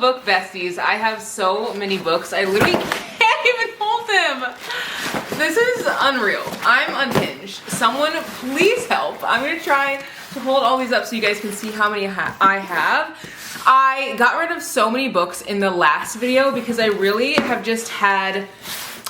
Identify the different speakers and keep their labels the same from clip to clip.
Speaker 1: book besties. I have so many books. I literally can't even hold them. This is unreal. I'm unhinged. Someone please help. I'm gonna try to hold all these up so you guys can see how many I have. I got rid of so many books in the last video because I really have just had,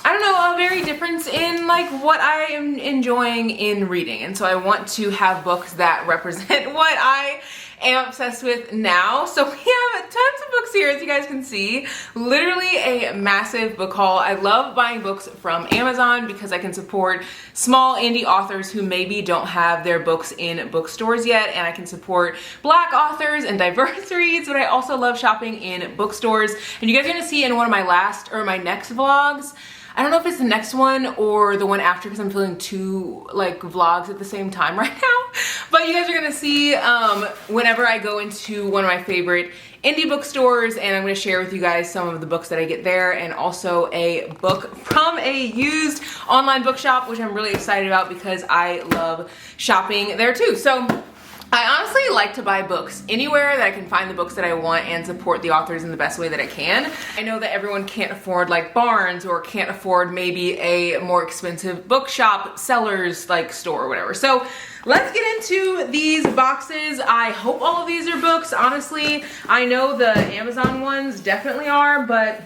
Speaker 1: I don't know, a very difference in like what I am enjoying in reading. And so I want to have books that represent what I am obsessed with now. So we have tons of books here, as you guys can see. Literally a massive book haul. I love buying books from Amazon because I can support small indie authors who maybe don't have their books in bookstores yet, and I can support Black authors and diverse reads, but I also love shopping in bookstores. And you guys are gonna see in one of my next vlogs, I don't know if it's the next one or the one after because I'm filming two like vlogs at the same time right now. But you guys are gonna see whenever I go into one of my favorite indie bookstores, and I'm gonna share with you guys some of the books that I get there, and also a book from a used online bookshop, which I'm really excited about because I love shopping there too. So I honestly like to buy books anywhere that I can find the books that I want and support the authors in the best way that I can. I know that everyone can't afford like Barnes or can't afford maybe a more expensive bookshop, sellers like store or whatever. So let's get into these boxes. I hope all of these are books. Honestly, I know the Amazon ones definitely are, but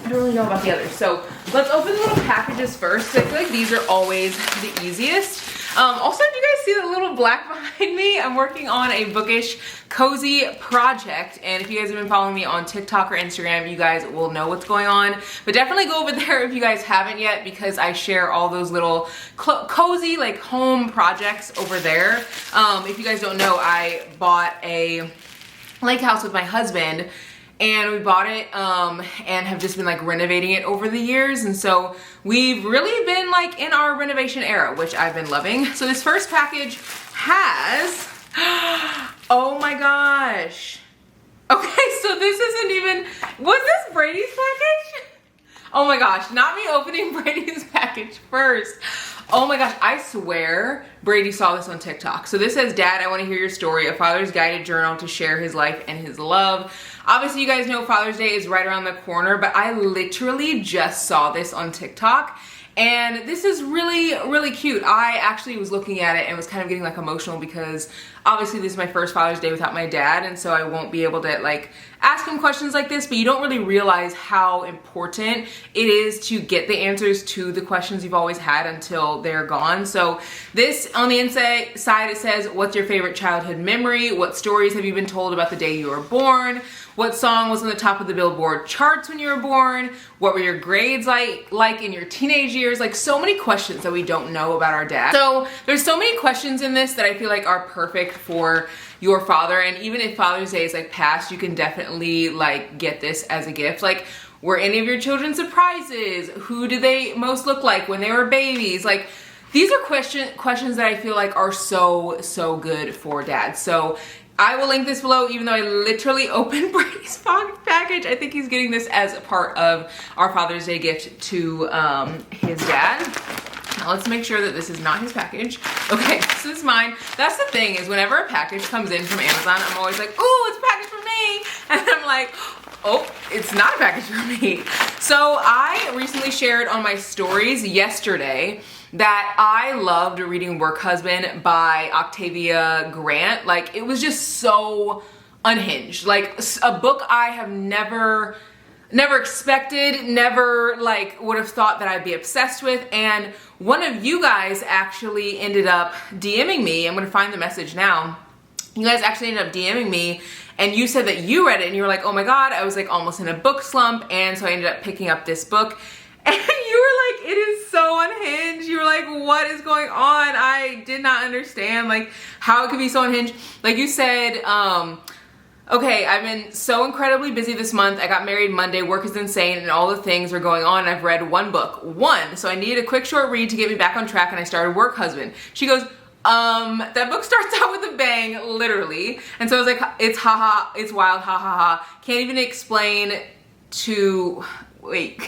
Speaker 1: I don't really know about the others. So let's open the little packages first. I feel like these are always the easiest. Also, do you guys see the little black behind me? I'm working on a bookish cozy project, and if you guys have been following me on TikTok or Instagram, you guys will know what's going on. But definitely go over there if you guys haven't yet, because I share all those little cozy like home projects over there. If you guys don't know, I bought a lake house with my husband, and we bought it and have just been like renovating it over the years. And so we've really been like in our renovation era, which I've been loving. So this first package has, oh my gosh. Okay, so this isn't even, was this Brady's package? Oh my gosh, not me opening Brady's package first. Oh my gosh, I swear Brady saw this on TikTok. So this says, "Dad, I want to hear your story, a father's guided journal to share his life and his love." Obviously, you guys know Father's Day is right around the corner, but I literally just saw this on TikTok. And this is really, really cute. I actually was looking at it and was kind of getting like emotional because obviously this is my first Father's Day without my dad, and so I won't be able to like ask him questions like this, but you don't really realize how important it is to get the answers to the questions you've always had until they're gone. So this, on the inside it says, "What's your favorite childhood memory? What stories have you been told about the day you were born? What song was on the top of the Billboard charts when you were born? What were your grades like in your teenage years?" Like so many questions that we don't know about our dad. So there's so many questions in this that I feel like are perfect for your father. And even if Father's Day is like past, you can definitely like get this as a gift. Like, were any of your children surprises? Who did they most look like when they were babies? Like, these are questions that I feel like are so good for dad. So I will link this below, even though I literally opened Brady's package. I think he's getting this as a part of our Father's Day gift to his dad. Now let's make sure that this is not his package. Okay, this is mine. That's the thing, is whenever a package comes in from Amazon, I'm always like, "Ooh, it's a package for me." And I'm like, oh, it's not a package for me. So I recently shared on my stories yesterday that I loved reading Work Husband by Octavia Grant. Like, it was just so unhinged. Like a book I have never expected, never like would have thought that I'd be obsessed with. And one of you guys actually ended up DMing me. I'm gonna find the message now. You guys actually ended up DMing me, and you said that you read it and you were like, "Oh my God, I was like almost in a book slump." And so I ended up picking up this book, and you were like, "It is so unhinged." You were like, "What is going on?" I did not understand like how it could be so unhinged. Like you said, "Okay, I've been so incredibly busy this month. I got married Monday, work is insane, and all the things are going on. I've read one book, so I needed a quick short read to get me back on track, and I started Work Husband." She goes, that book starts out with a bang, literally. And so I was like, "It's haha, it's wild, ha ha ha. Can't even explain to," wait,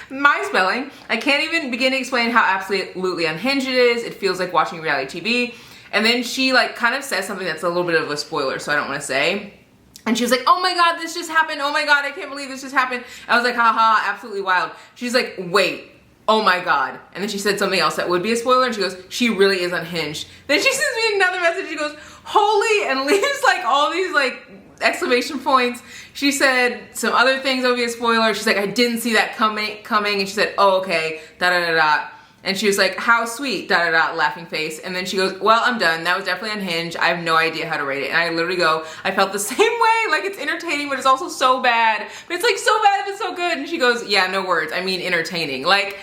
Speaker 1: my spelling. "I can't even begin to explain how absolutely unhinged it is. It feels like watching reality TV." And then she like kind of says something that's a little bit of a spoiler, so I don't want to say. And she was like, oh my God, this just happened. Oh my God, I can't believe this just happened. I was like, haha, absolutely wild. She's like, wait, oh my God. And then she said something else that would be a spoiler. And she goes, she really is unhinged. Then she sends me another message. She goes, holy, and leaves like all these like exclamation points. She said some other things that would be a spoiler. She's like, I didn't see that coming. And she said, oh, okay, da da da da. And she was like, how sweet, da da da, laughing face. And then she goes, well, I'm done. That was definitely unhinged. I have no idea how to rate it. And I literally go, I felt the same way. Like, it's entertaining, but it's also so bad. But it's like so bad, but so good. And she goes, yeah, no words. I mean, entertaining. Like,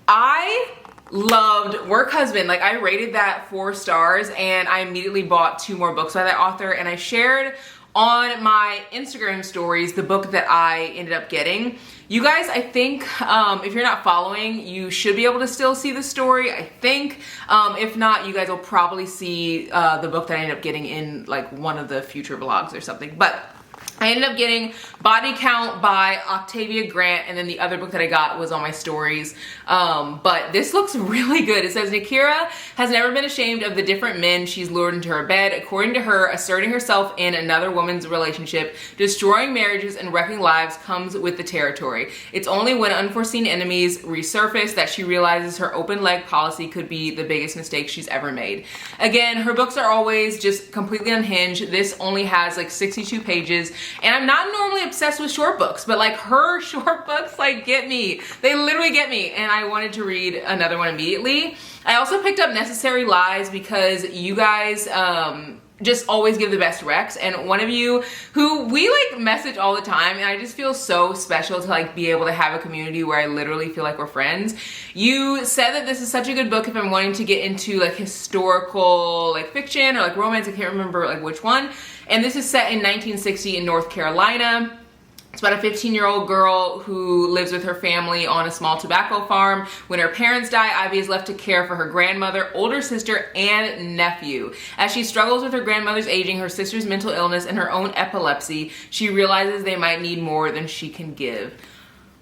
Speaker 1: I loved Work Husband. Like, I rated that 4 stars, and I immediately bought 2 more books by that author. And I shared on my Instagram stories the book that I ended up getting. You guys, I think if you're not following, you should be able to still see the story, I think. If not, you guys will probably see the book that I ended up getting in like one of the future vlogs or something. But I ended up getting Body Count by Octavia Grant, and then the other book that I got was on my stories. But this looks really good. It says, Nakira has never been ashamed of the different men she's lured into her bed. According to her, asserting herself in another woman's relationship, destroying marriages, and wrecking lives comes with the territory. It's only when unforeseen enemies resurface that she realizes her open leg policy could be the biggest mistake she's ever made. Again, her books are always just completely unhinged. This only has like 62 pages. And I'm not normally obsessed with short books, but like her short books like get me. They literally get me, and I wanted to read another one immediately. I also picked up Necessary Lies because you guys just always give the best recs, and one of you who we like message all the time, and I just feel so special to like be able to have a community where I literally feel like we're friends. You said that this is such a good book if I'm wanting to get into like historical like fiction or like romance. I can't remember like which one. And this is set in 1960 in North Carolina. It's about a 15-year-old girl who lives with her family on a small tobacco farm. When her parents die, Ivy is left to care for her grandmother, older sister, and nephew. As she struggles with her grandmother's aging, her sister's mental illness, and her own epilepsy, she realizes they might need more than she can give.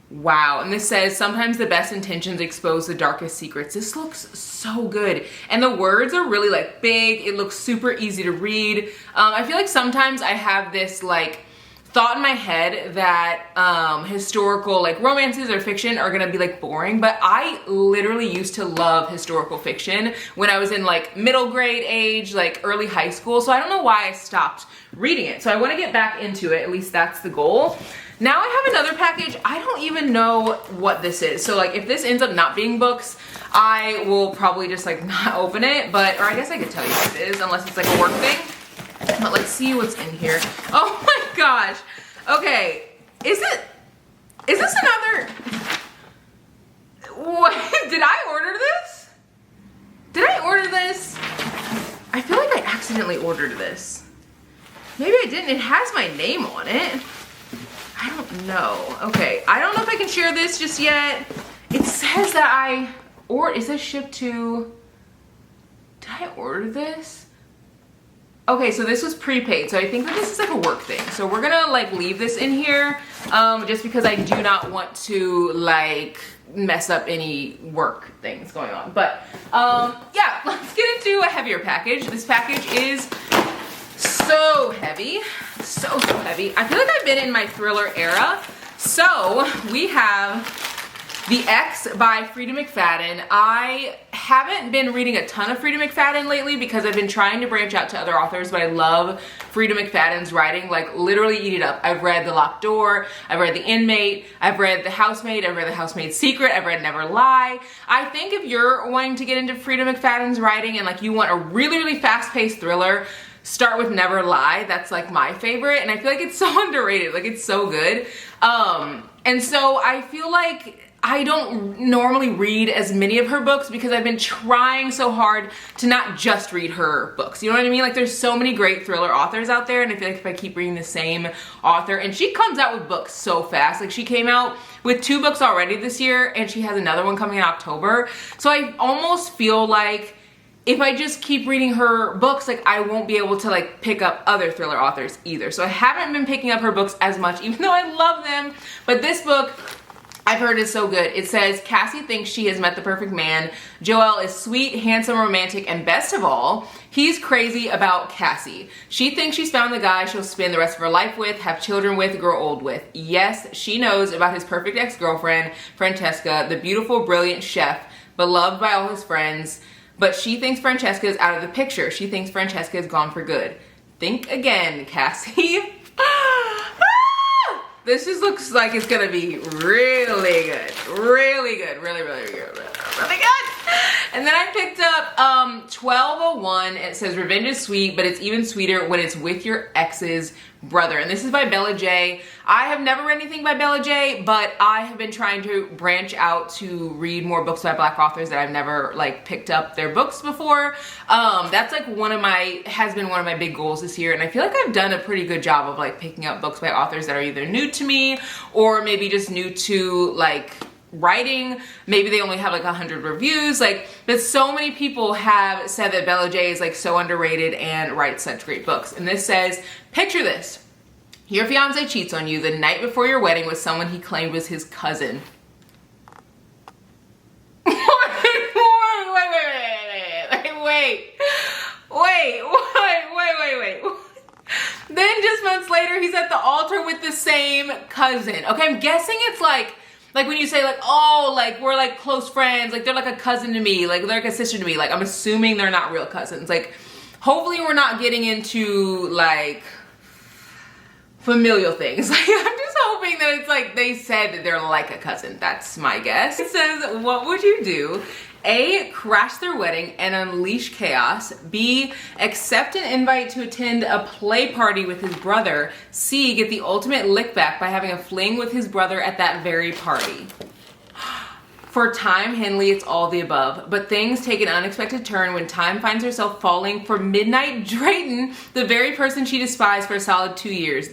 Speaker 1: Wow. And this says, sometimes the best intentions expose the darkest secrets. This looks so good. And the words are really like big. It looks super easy to read. I feel like sometimes I have this like thought in my head that historical like romances or fiction are gonna be like boring, but I literally used to love historical fiction when I was in like middle grade age, like early high school. So I don't know why I stopped reading it. So I want to get back into it. At least that's the goal. Now I have another package. I don't even know what this is. So like if this ends up not being books, I will probably just like not open it, but, or I guess I could tell you what it is unless it's like a work thing. But let's see what's in here. Oh my gosh. Okay. Is this another, what, did I order this? Did I order this? I feel like I accidentally ordered this. Maybe I didn't. It has my name on it. I don't know. Okay, I don't know if I can share this just yet. It says that it says ship to, did I order this? Okay, so this was prepaid, so I think that this is like a work thing. So we're gonna like leave this in here just because I do not want to like mess up any work things going on. But yeah, let's get into a heavier package. This package is so heavy, so heavy. I feel like I've been in my thriller era. So we have The X by Frida McFadden. I haven't been reading a ton of Frida McFadden lately because I've been trying to branch out to other authors, but I love Frida McFadden's writing, like literally eat it up. I've read The Locked Door, I've read The Inmate, I've read The Housemaid, I've read The Housemaid's Secret, I've read Never Lie. I think if you're wanting to get into Frida McFadden's writing and like you want a really, really fast-paced thriller, start with Never Lie. That's like my favorite, and I feel like it's so underrated. Like it's so good. And so I feel like I don't normally read as many of her books because I've been trying so hard to not just read her books. You know what I mean? Like there's so many great thriller authors out there, and I feel like if I keep reading the same author, and she comes out with books so fast. Like she came out with 2 books already this year, and she has another one coming in October. So I almost feel like if I just keep reading her books, like I won't be able to like pick up other thriller authors either. So I haven't been picking up her books as much, even though I love them. But this book, I've heard it's so good. It says, Cassie thinks she has met the perfect man. Joel is sweet, handsome, romantic, and best of all, he's crazy about Cassie. She thinks she's found the guy she'll spend the rest of her life with, have children with, grow old with. Yes, she knows about his perfect ex-girlfriend, Francesca, the beautiful, brilliant chef, beloved by all his friends. But she thinks Francesca is out of the picture. She thinks Francesca is gone for good. Think again, Cassie. This just looks like it's gonna be really good. Really good. Really, really good. Really good. And then I picked up 1201. It says revenge is sweet, but it's even sweeter when it's with your ex's brother. And this is by Bella J. I have never read anything by Bella J, but I have been trying to branch out to read more books by Black authors that I've never like picked up their books before. That's like has been one of my big goals this year, and I feel like I've done a pretty good job of like picking up books by authors that are either new to me or maybe just new to like writing. Maybe they only have like 100 reviews, like, but so many people have said that Bella J is like so underrated and writes such great books. And this says, picture this: your fiance cheats on you the night before your wedding with someone he claimed was his cousin. Wait. Then just months later, he's at the altar with the same cousin. Okay, I'm guessing it's like when you say like, oh, like we're like close friends, like they're like a cousin to me, like they're like a sister to me. Like I'm assuming they're not real cousins. Like hopefully we're not getting into like familial things. Like I'm just hoping that it's like they said that they're like a cousin. That's my guess. It says, what would you do? A, crash their wedding and unleash chaos. B, accept an invite to attend a play party with his brother. C, get the ultimate lick back by having a fling with his brother at that very party. For Time Henley, it's all the above, but things take an unexpected turn when Time finds herself falling for Midnight Drayton, the very person she despised for a solid 2 years.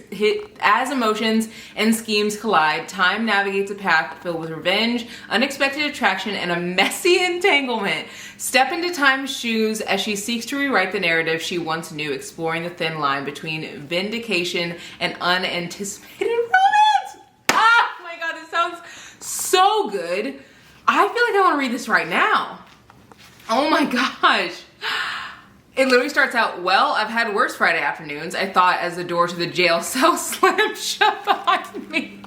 Speaker 1: As emotions and schemes collide, Time navigates a path filled with revenge, unexpected attraction, and a messy entanglement. Step into Time's shoes as she seeks to rewrite the narrative she once knew, exploring the thin line between vindication and unanticipated romance. Oh my god, this sounds so good. I feel like I want to read this right now. Oh my gosh. It literally starts out, well, I've had worse Friday afternoons, I thought, as the door to the jail cell slammed shut behind me.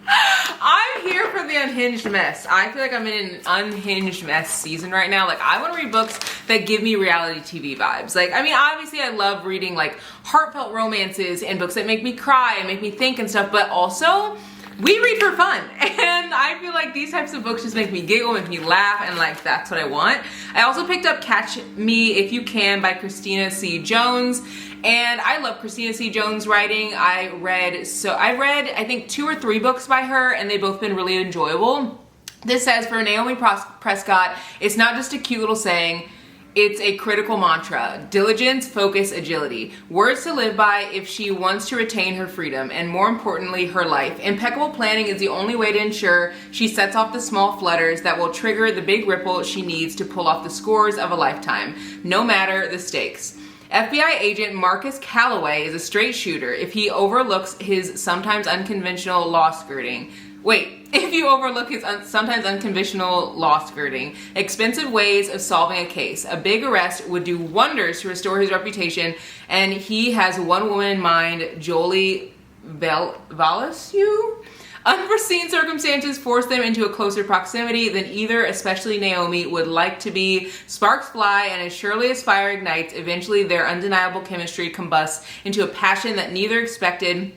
Speaker 1: I'm here for the unhinged mess. I feel like I'm in an unhinged mess season right now. Like I want to read books that give me reality TV vibes. Like, I mean, obviously I love reading like heartfelt romances and books that make me cry and make me think and stuff, but also we read for fun, and I feel like these types of books just make me giggle, make me laugh, and like that's what I want. I also picked up Catch Me If You Can by Christina C. Jones, and I love Christina C. Jones writing. I read I think 2 or 3 books by her, and they've both been really enjoyable. This says, for Naomi Prescott, it's not just a cute little saying, it's a critical mantra: diligence, focus, agility. Words to live by if she wants to retain her freedom and, more importantly, her life. Impeccable planning is the only way to ensure she sets off the small flutters that will trigger the big ripple she needs to pull off the scores of a lifetime, no matter the stakes. FBI agent Marcus Calloway is a straight shooter if he overlooks his sometimes unconventional law skirting. If you overlook his sometimes unconventional law skirting, expensive ways of solving a case, a big arrest would do wonders to restore his reputation, and he has one woman in mind, Jolie Valesieu. Unforeseen circumstances force them into a closer proximity than either, especially Naomi, would like to be. Sparks fly, and as surely as fire ignites, eventually their undeniable chemistry combusts into a passion that neither expected,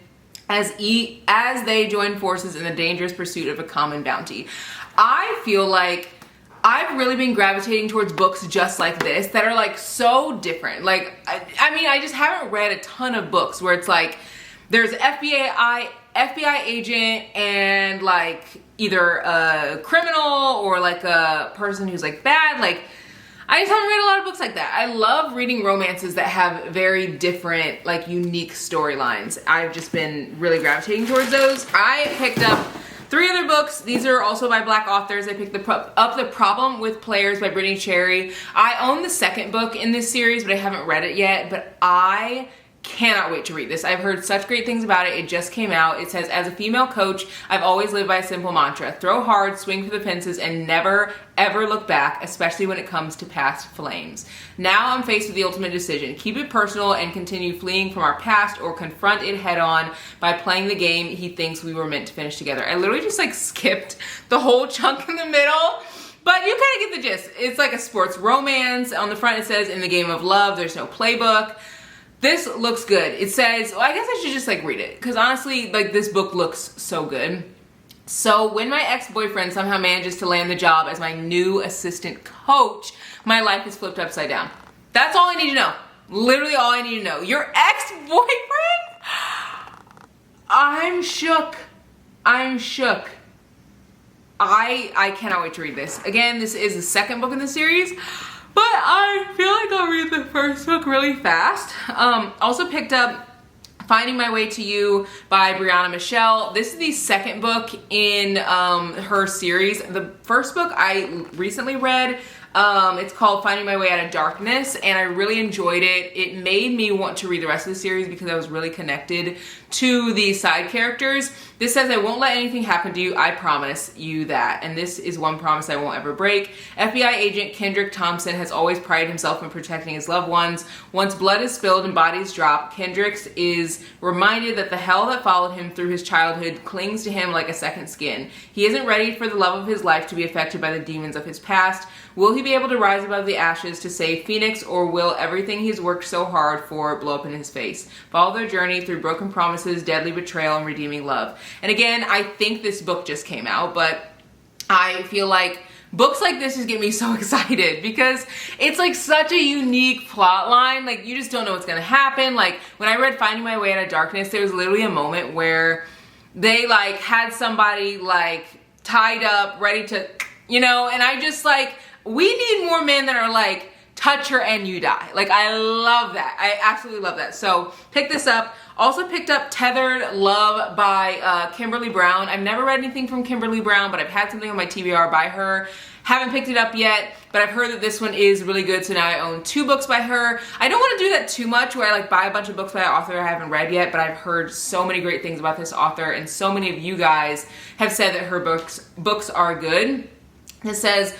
Speaker 1: as they join forces in the dangerous pursuit of a common bounty. I feel like I've really been gravitating towards books just like this that are like so different. Like, I mean, I just haven't read a ton of books where it's like there's FBI agent and like either a criminal or like a person who's like bad. Like, I just haven't read a lot of books like that. I love reading romances that have very different, like unique storylines. I've just been really gravitating towards those. I picked up 3 other books. These are also by Black authors. I picked up The Problem with Players by Brittany Cherry. I own the second book in this series, but I haven't read it yet. But I cannot wait to read this. I've heard such great things about it. It just came out. It says, as a female coach, I've always lived by a simple mantra: throw hard, swing for the fences, and never ever look back, especially when it comes to past flames. Now I'm faced with the ultimate decision: keep it personal and continue fleeing from our past, or confront it head on by playing the game he thinks we were meant to finish together. I literally just like skipped the whole chunk in the middle. But you kind of get the gist. It's like a sports romance. On the front it says, in the game of love, there's no playbook. This looks good. It says, well, I guess I should just like read it, because honestly, like, this book looks so good. So when my ex-boyfriend somehow manages to land the job as my new assistant coach, my life is flipped upside down. That's all I need to know. Literally all I need to know. Your ex-boyfriend? I'm shook. I'm shook. I cannot wait to read this. Again, this is the second book in the series, but I feel like I'll read the first book really fast. Also picked up Finding My Way to You by Brianna Michelle. This is the second book in her series. The first book I recently read. It's called Finding My Way Out of Darkness, and I really enjoyed it. It made me want to read the rest of the series because I was really connected to the side characters. This says, I won't let anything happen to you, I promise you that. And this is one promise I won't ever break. FBI agent Kendrick Thompson has always prided himself in protecting his loved ones. Once blood is spilled and bodies drop, Kendrick is reminded that the hell that followed him through his childhood clings to him like a second skin. He isn't ready for the love of his life to be affected by the demons of his past. Will he be able to rise above the ashes to save Phoenix, or will everything he's worked so hard for blow up in his face? Follow their journey through broken promises, deadly betrayal, and redeeming love. And again, I think this book just came out, but I feel like books like this just get me so excited because it's like such a unique plot line. Like, you just don't know what's gonna happen. Like, when I read Finding My Way Out of Darkness, there was literally a moment where they like had somebody like tied up, ready to, you know, and I just like, we need more men that are like, touch her and you die. Like, I love that. I absolutely love that. So pick this up. Also picked up Tethered Love by Kimberly Brown. I've never read anything from Kimberly Brown, but I've had something on my TBR by her. Haven't picked it up yet, but I've heard that this one is really good, so now I own 2 books by her. I don't want to do that too much where I like buy a bunch of books by an author I haven't read yet, but I've heard so many great things about this author, and so many of you guys have said that her books are good. It says,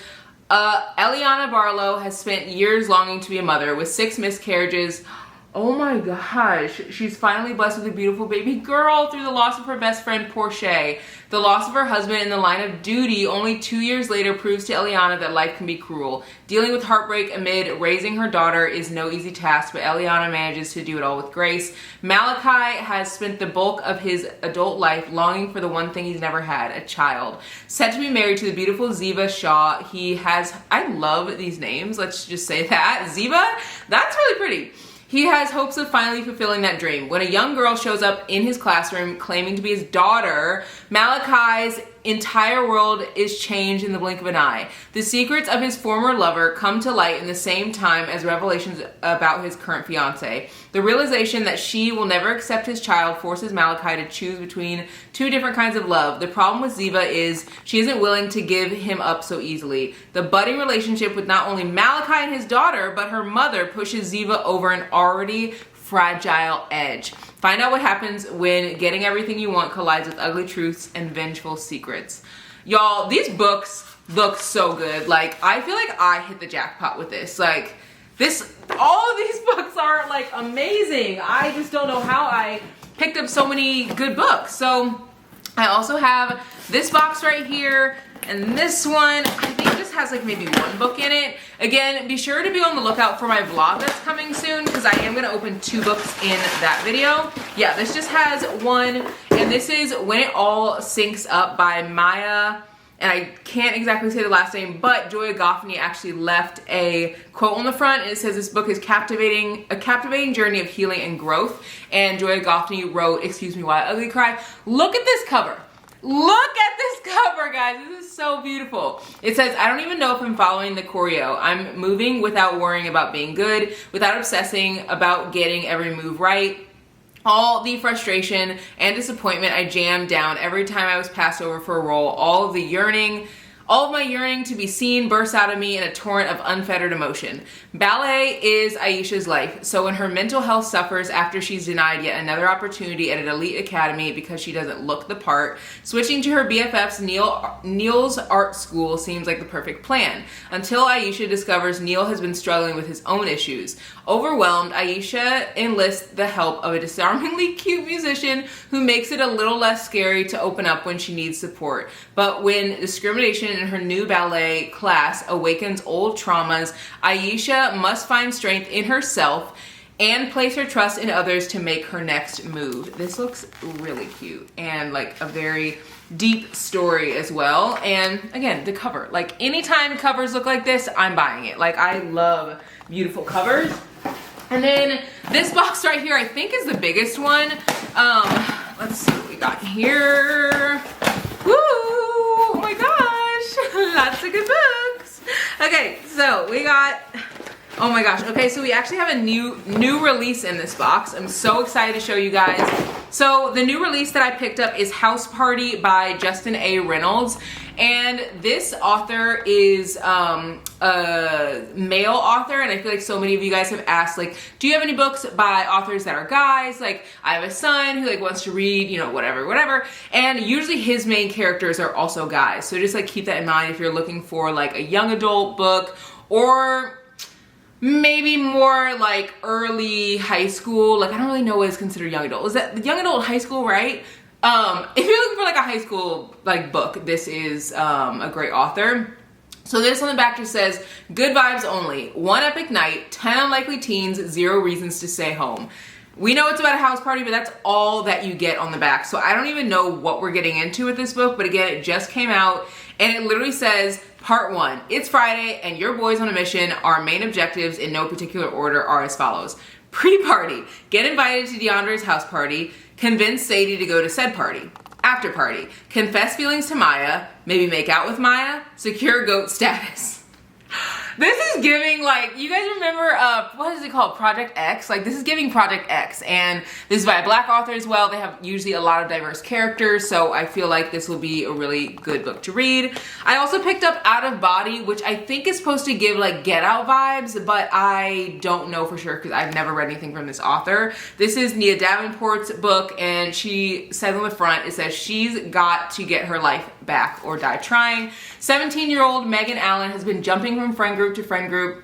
Speaker 1: Eliana Barlow has spent years longing to be a mother with 6 miscarriages. Oh my gosh, she's finally blessed with a beautiful baby girl through the loss of her best friend, Portia. The loss of her husband in the line of duty only 2 years later proves to Eliana that life can be cruel. Dealing with heartbreak amid raising her daughter is no easy task, but Eliana manages to do it all with grace. Malachi has spent the bulk of his adult life longing for the one thing he's never had, a child. Set to be married to the beautiful Ziva Shaw, he has, I love these names, let's just say that, Ziva, that's really pretty. He has hopes of finally fulfilling that dream. When a young girl shows up in his classroom claiming to be his daughter, Malachi's entire world is changed in the blink of an eye. The secrets of his former lover come to light in the same time as revelations about his current fiance. The realization that she will never accept his child forces Malachi to choose between 2 different kinds of love. The problem with Ziva is she isn't willing to give him up so easily. The budding relationship with not only Malachi and his daughter, but her mother pushes Ziva over an already fragile edge. Find out what happens when getting everything you want collides with ugly truths and vengeful secrets. Y'all, these books look so good. Like, I feel like I hit the jackpot with this. Like, all of these books are like amazing. I just don't know how I picked up so many good books. So I also have this box right here, and this one, I think just has like maybe 1 book in it. Again, be sure to be on the lookout for my vlog that's coming soon, because I am gonna open 2 books in that video. Yeah, this just has 1, and this is When It All Syncs Up by Maya, and I can't exactly say the last name, but Joya Goffney actually left a quote on the front, and it says this book is a captivating journey of healing and growth. And Joya Goffney wrote, excuse me while I ugly cry. Look at this cover. Look at this cover, guys. This is so beautiful. It says, I don't even know if I'm following the choreo. I'm moving without worrying about being good, without obsessing about getting every move right. All the frustration and disappointment I jammed down every time I was passed over for a role, all of the yearning, All of my yearning to be seen bursts out of me in a torrent of unfettered emotion. Ballet is Aisha's life, so when her mental health suffers after she's denied yet another opportunity at an elite academy because she doesn't look the part, switching to her BFF's Neil's art school seems like the perfect plan, until Aisha discovers Neil has been struggling with his own issues. Overwhelmed, Aisha enlists the help of a disarmingly cute musician who makes it a little less scary to open up when she needs support. But when discrimination in her new ballet class awakens old traumas, Aisha must find strength in herself and place her trust in others to make her next move. This looks really cute and like a very deep story as well. And again, the cover, like anytime covers look like this, I'm buying it. Like I love beautiful covers. And then this box right here, I think is the biggest one. Let's see what we got here. Woo! Oh my gosh, lots of good books. Okay, so we got, oh my gosh. Okay, so we actually have a new release in this box. I'm so excited to show you guys. So the new release that I picked up is House Party by Justin A. Reynolds. And this author is a male author, and I feel like so many of you guys have asked, like, do you have any books by authors that are guys? Like, I have a son who like wants to read, you know, whatever. And usually his main characters are also guys. So just like keep that in mind if you're looking for like a young adult book, or maybe more like early high school. Like I don't really know what is considered young adult. Is that young adult high school, right? If you're looking for like a high school like book, this is a great author. So this on the back just says, good vibes only, one epic night, 10 unlikely teens, 0 reasons to stay home. We know it's about a house party, but that's all that you get on the back. So I don't even know what we're getting into with this book, but again, it just came out and it literally says, Part 1, it's Friday and your boys on a mission. Our main objectives in no particular order are as follows. Pre-party, get invited to DeAndre's house party, convince Sadie to go to said party. After party, confess feelings to Maya, maybe make out with Maya, secure goat status. This is giving, like, you guys remember, what is it called? Project X? Like, this is giving Project X, and this is by a black author as well. They have usually a lot of diverse characters, so I feel like this will be a really good book to read. I also picked up Out of Body, which I think is supposed to give, like, Get Out vibes, but I don't know for sure because I've never read anything from this author. This is Nia Davenport's book, and she says on the front, it says, she's got to get her life back or die trying. 17-year-old Megan Allen has been jumping from friend group to friend group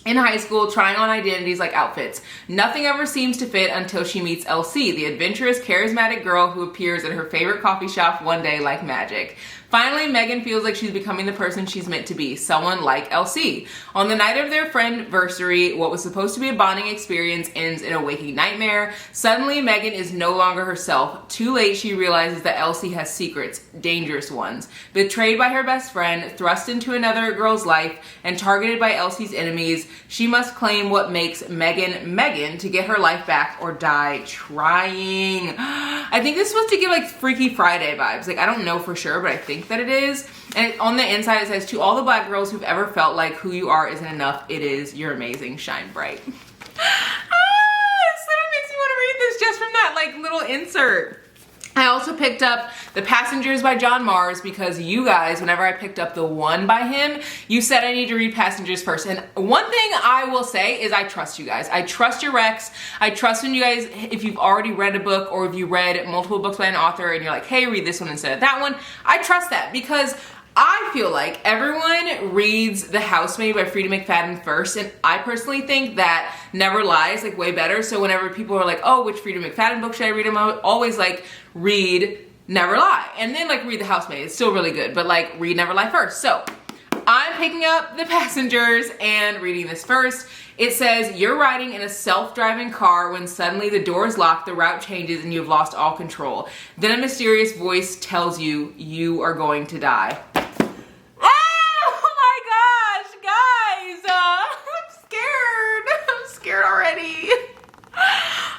Speaker 1: in high school, trying on identities like outfits. Nothing ever seems to fit until she meets LC, the adventurous, charismatic girl who appears at her favorite coffee shop one day like magic. Finally, Megan feels like she's becoming the person she's meant to be, someone like LC. On the night of their friendversary, what was supposed to be a bonding experience ends in a waking nightmare. Suddenly, Megan is no longer herself. Too late, she realizes that LC has secrets, dangerous ones. Betrayed by her best friend, thrust into another girl's life, and targeted by LC's enemies, she must claim what makes Megan Megan to get her life back or die trying. I think this is supposed to give like Freaky Friday vibes. Like, I don't know for sure, but I think that it is. And on the inside it says, to all the black girls who've ever felt like who you are isn't enough, it is, you're amazing, shine bright. This literally makes me want to read this just from that like little insert. I also picked up The Passengers by John Mars because you guys, whenever I picked up the one by him, you said I need to read Passengers first. And one thing I will say is I trust you guys. I trust your recs. I trust when you guys, if you've already read a book or if you read multiple books by an author and you're like, hey, read this one instead of that one. I trust that because I feel like everyone reads The Housemaid by Frida McFadden first, and I personally think that Never Lies like way better. So whenever people are like, oh, which Frida McFadden book should I read? I'm always like, read Never Lie, and then like read The Housemaid. It's still really good, but like read Never Lie first. So I'm picking up The Passengers and reading this first. It says, you're riding in a self-driving car when suddenly the door is locked, the route changes, and you've lost all control. Then a mysterious voice tells you, you are going to die. Already.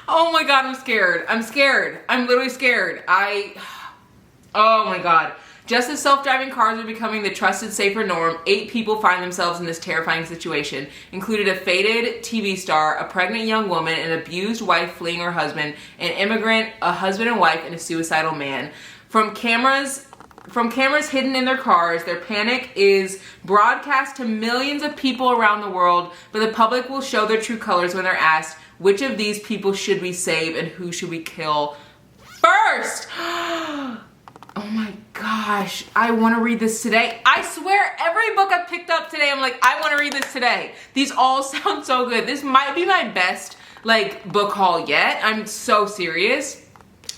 Speaker 1: Oh my god, I'm scared. I'm scared. I'm literally scared. Oh my god. Just as self-driving cars are becoming the trusted, safer norm, 8 people find themselves in this terrifying situation. Included a faded TV star, a pregnant young woman, an abused wife fleeing her husband, an immigrant, a husband and wife, and a suicidal man. From cameras From cameras hidden in their cars, their panic is broadcast to millions of people around the world, but the public will show their true colors when they're asked, which of these people should we save and who should we kill first? Oh my gosh, I want to read this today. I swear every book I picked up today, I'm like, I want to read this today. These all sound so good. This might be my best like book haul yet. I'm so serious.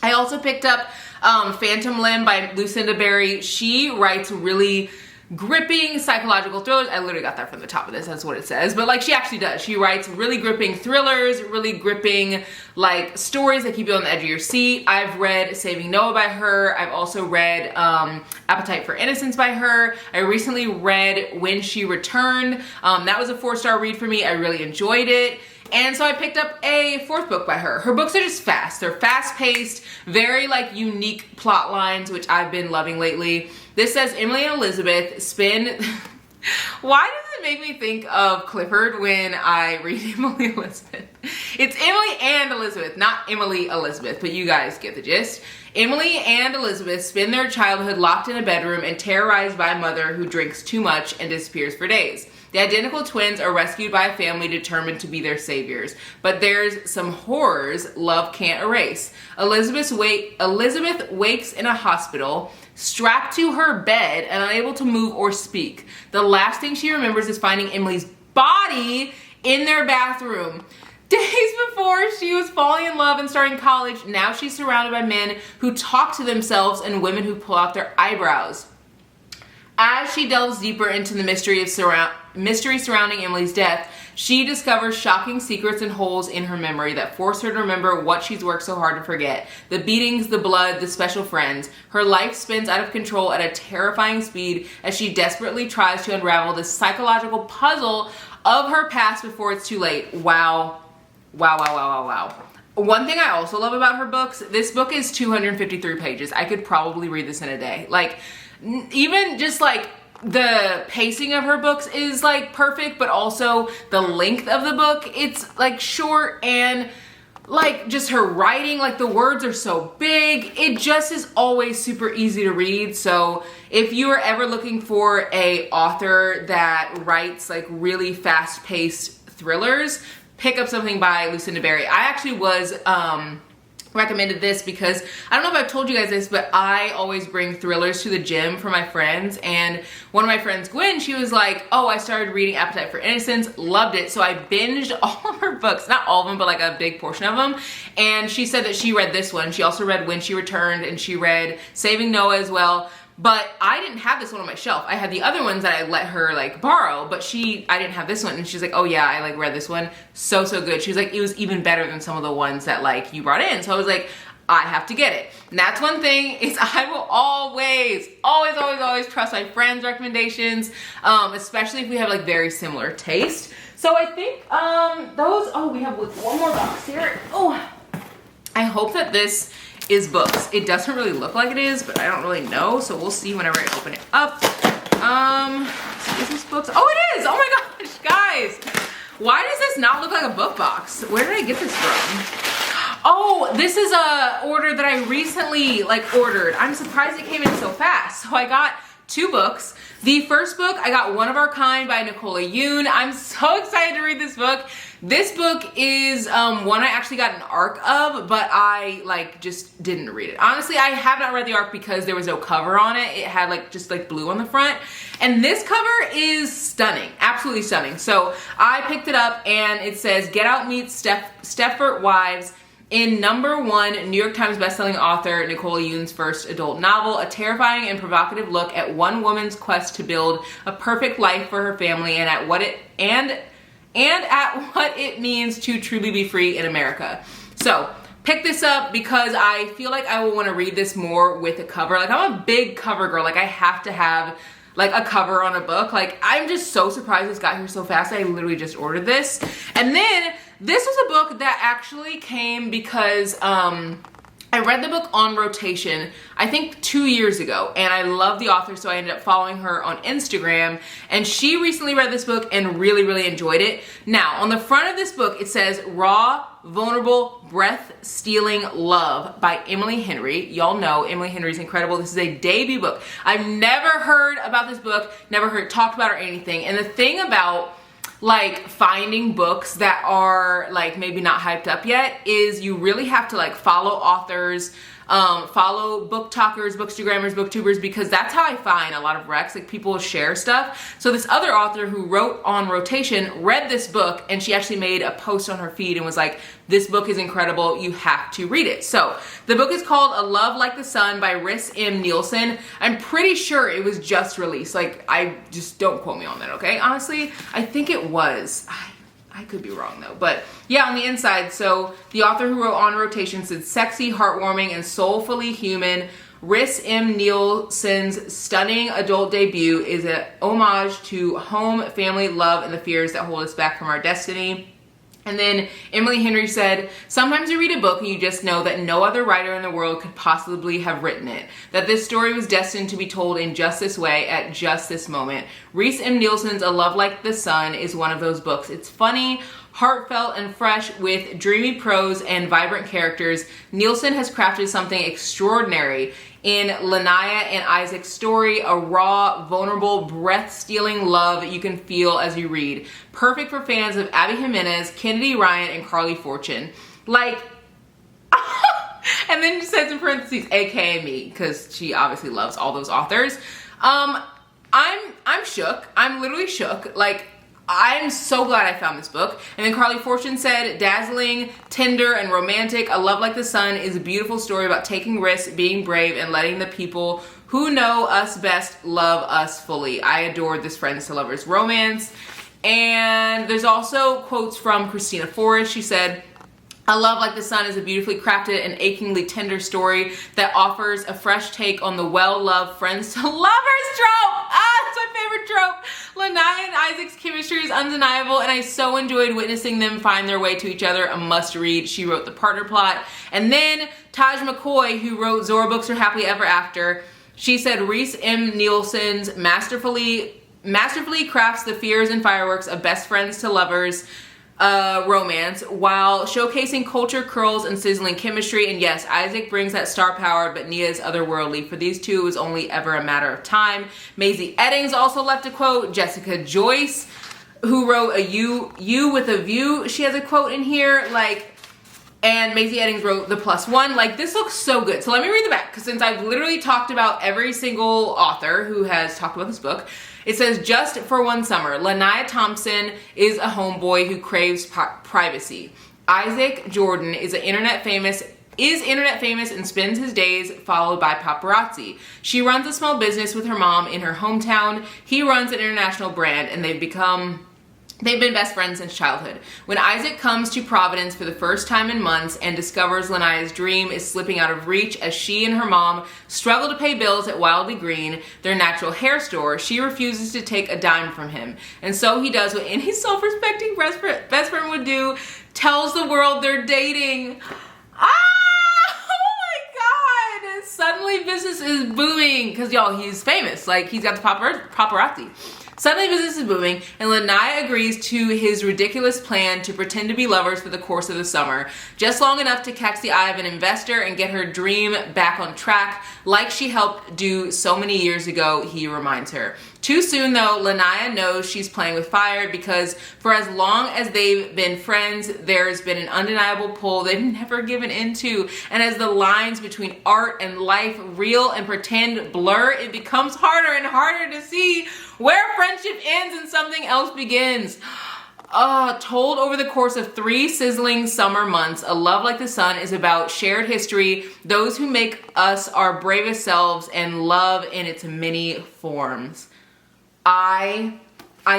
Speaker 1: I also picked up Phantom Limb by Lucinda Berry. She writes really gripping psychological thrillers. I literally got that from the top of this, that's what it says. But like she actually does. She writes really gripping thrillers, really gripping like stories that keep you on the edge of your seat. I've read Saving Noah by her. I've also read Appetite for Innocence by her. I recently read When She Returned. That was a 4-star read for me. I really enjoyed it. And so I picked up a 4th book by her. Her books are just fast. They're fast-paced, very like unique plot lines, which I've been loving lately. This says Emily and Elizabeth spin... Why does it make me think of Clifford when I read Emily and Elizabeth? It's Emily and Elizabeth, not Emily Elizabeth, but you guys get the gist. Emily and Elizabeth spend their childhood locked in a bedroom and terrorized by a mother who drinks too much and disappears for days. The identical twins are rescued by a family determined to be their saviors. But there's some horrors love can't erase. Elizabeth wakes in a hospital, strapped to her bed and unable to move or speak. The last thing she remembers is finding Emily's body in their bathroom. Days before she was falling in love and starting college, now she's surrounded by men who talk to themselves and women who pull out their eyebrows. As she delves deeper into the mystery surrounding Emily's death, she discovers shocking secrets and holes in her memory that force her to remember what she's worked so hard to forget. The beatings, the blood, the special friends. Her life spins out of control at a terrifying speed as she desperately tries to unravel the psychological puzzle of her past before it's too late. Wow. Wow, wow, wow, wow, wow. One thing I also love about her books, this book is 253 pages. I could probably read this in a day. Like, even just like the pacing of her books is like perfect, but also the length of the book, it's like short, and like just her writing, like the words are so big. It just is always super easy to read. So if you are ever looking for a author that writes like really fast-paced thrillers, pick up something by Lucinda Berry. I actually was recommended this because I don't know if I've told you guys this, but I always bring thrillers to the gym for my friends, and one of my friends, Gwen, she was like, oh, I started reading Appetite for Innocence, loved it, so I binged all of her books, not all of them, but like a big portion of them, and she said that she read this one. She also read When She Returned, and she read Saving Noah as well. But I didn't have this one on my shelf. I had the other ones that I let her like borrow, but I didn't have this one. And she's like, oh yeah, I like read this one. So good. She was like, it was even better than some of the ones that like you brought in. So I was like, I have to get it. And that's one thing, is I will always trust my friends' recommendations, especially if we have like very similar taste. So I think we have one more box here. Oh, I hope that this is books. It doesn't really look like it is, but I don't really know, so we'll see whenever I open it up. Is this books? Oh, it is! Oh my gosh, guys! Why does this not look like a book box? Where did I get this from? Oh, this is a order that I recently like ordered. I'm surprised it came in so fast. So I got 2 books. The first book, I got One of Our Kind by Nicola Yoon. I'm so excited to read this book. This book is one I actually got an arc of, but I like just didn't read it. Honestly, I have not read the arc because there was no cover on it. It had like just like blue on the front. And this cover is stunning, absolutely stunning. So I picked it up and it says, Get Out meets Stepford Wives in #1 New York Times bestselling author Nicola Yoon's first adult novel, a terrifying and provocative look at one woman's quest to build a perfect life for her family and at what it means to truly be free in America. So pick this up because I feel like I will want to read this more with a cover. Like, I'm a big cover girl. Like, I have to have like a cover on a book. Like, I'm just so surprised this got here so fast. I literally just ordered this. And then this was a book that actually came because I read the book on rotation, I think 2 years ago, and I love the author, so I ended up following her on Instagram, and she recently read this book and really enjoyed it. Now, on the front of this book, it says, Raw, vulnerable, breath-stealing love by Emily Henry. Y'all know Emily Henry's incredible. This is a debut book. I've never heard about this book, never heard talked about or anything. And the thing about like finding books that are like maybe not hyped up yet is you really have to like follow authors, follow book talkers, bookstagrammers, booktubers, because that's how I find a lot of recs. Like people will share stuff. So this other author who wrote on rotation read this book and she actually made a post on her feed and was like, this book is incredible, you have to read it. So the book is called A Love Like the Sun by Rhys M. Nielsen. I'm pretty sure it was just released. Like, I just, don't quote me on that, okay? Honestly, I think it was. I could be wrong though, but yeah, on the inside, so the author who wrote on rotation said, sexy, heartwarming, and soulfully human, Rhys M. Nielsen's stunning adult debut is an homage to home, family, love, and the fears that hold us back from our destiny. And then Emily Henry said, sometimes you read a book and you just know that no other writer in the world could possibly have written it. That this story was destined to be told in just this way at just this moment. Rhys M. Nielsen's A Love Like the Sun is one of those books. It's funny, heartfelt, and fresh with dreamy prose and vibrant characters. Nielsen has crafted something extraordinary in Lanaya and Isaac's story, a raw, vulnerable, breath-stealing love you can feel as you read. Perfect for fans of Abby Jimenez, Kennedy Ryan, and Carly Fortune. Like, and then she says in parentheses, AKA me, because she obviously loves all those authors. I'm shook. I'm literally shook. Like, I'm so glad I found this book. And then Carly Fortune said, dazzling, tender, and romantic, A Love Like the Sun is a beautiful story about taking risks, being brave, and letting the people who know us best love us fully. I adored this friends to lovers romance. And there's also quotes from Christina Forrest. She said, A Love Like the Sun is a beautifully crafted and achingly tender story that offers a fresh take on the well-loved friends to lovers trope. It's my favorite trope. Lanaya and Isaac's chemistry is undeniable, and I so enjoyed witnessing them find their way to each other. A must-read. She wrote the partner plot. And then Taj McCoy, who wrote Zora Books Are Happily Ever After, she said Rhys M. Nielsen's masterfully crafts the fears and fireworks of best friends to lovers romance while showcasing culture, curls, and sizzling chemistry. And yes, Isaac brings that star power, but Nia is otherworldly. For these two, it was only ever a matter of time. Maisie Eddings also left a quote. Jessica Joyce, who wrote a You with a View, she has a quote in here. Like, and Maisie Eddings wrote The Plus One. Like, this looks so good. So let me read the back, because since I've literally talked about every single author who has talked about this book, it says, just for one summer, Lanaya Thompson is a homeboy who craves privacy. Isaac Jordan is internet famous and spends his days followed by paparazzi. She runs a small business with her mom in her hometown. He runs an international brand, and they've been best friends since childhood. When Isaac comes to Providence for the first time in months and discovers Lanaya's dream is slipping out of reach as she and her mom struggle to pay bills at Wildly Green, their natural hair store, she refuses to take a dime from him. And so he does what any self-respecting best friend would do, tells the world they're dating. Oh my God! Suddenly business is booming, because y'all, he's famous. Like, he's got the paparazzi. Suddenly business is booming, and Lanaya agrees to his ridiculous plan to pretend to be lovers for the course of the summer, just long enough to catch the eye of an investor and get her dream back on track, like she helped do so many years ago, he reminds her. Too soon though, Lanaya knows she's playing with fire, because for as long as they've been friends, there's been an undeniable pull they've never given into. And as the lines between art and life, real and pretend, blur, it becomes harder and harder to see where friendship ends and something else begins. Told over the course of 3 sizzling summer months, A Love Like the Sun is about shared history, those who make us our bravest selves, and love in its many forms. I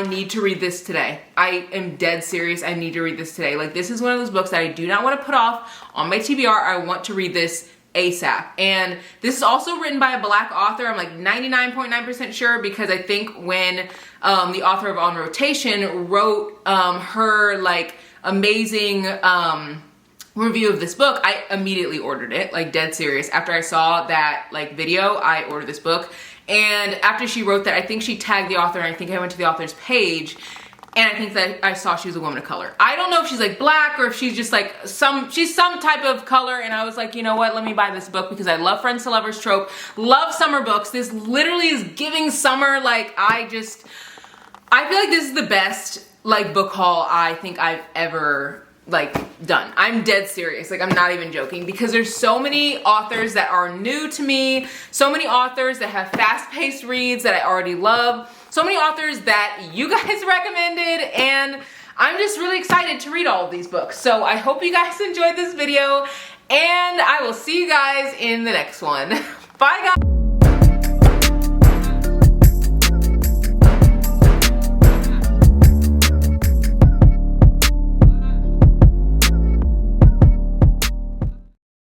Speaker 1: need to read this today. I am dead serious. I need to read this today. Like, this is one of those books that I do not want to put off on my TBR. I want to read this ASAP. And this is also written by a Black author. I'm like 99.9% sure, because I think when the author of On Rotation wrote her like amazing review of this book, I immediately ordered it, like dead serious. After I saw that like video, I ordered this book. And after she wrote that, I think she tagged the author, and I think I went to the author's page, And I think that I saw she was a woman of color. I don't know if she's like black or if she's just like she's some type of color. And I was like, you know what, let me buy this book because I love friends to lovers trope, love summer books. This literally is giving summer. Like I feel like this is the best like book haul I think I've ever like done. I'm dead serious. Like I'm not even joking because there's so many authors that are new to me, so many authors that have fast-paced reads that I already love, so many authors that you guys recommended, and I'm just really excited to read all of these books. So I hope you guys enjoyed this video, and I will see you guys in the next one. Bye guys.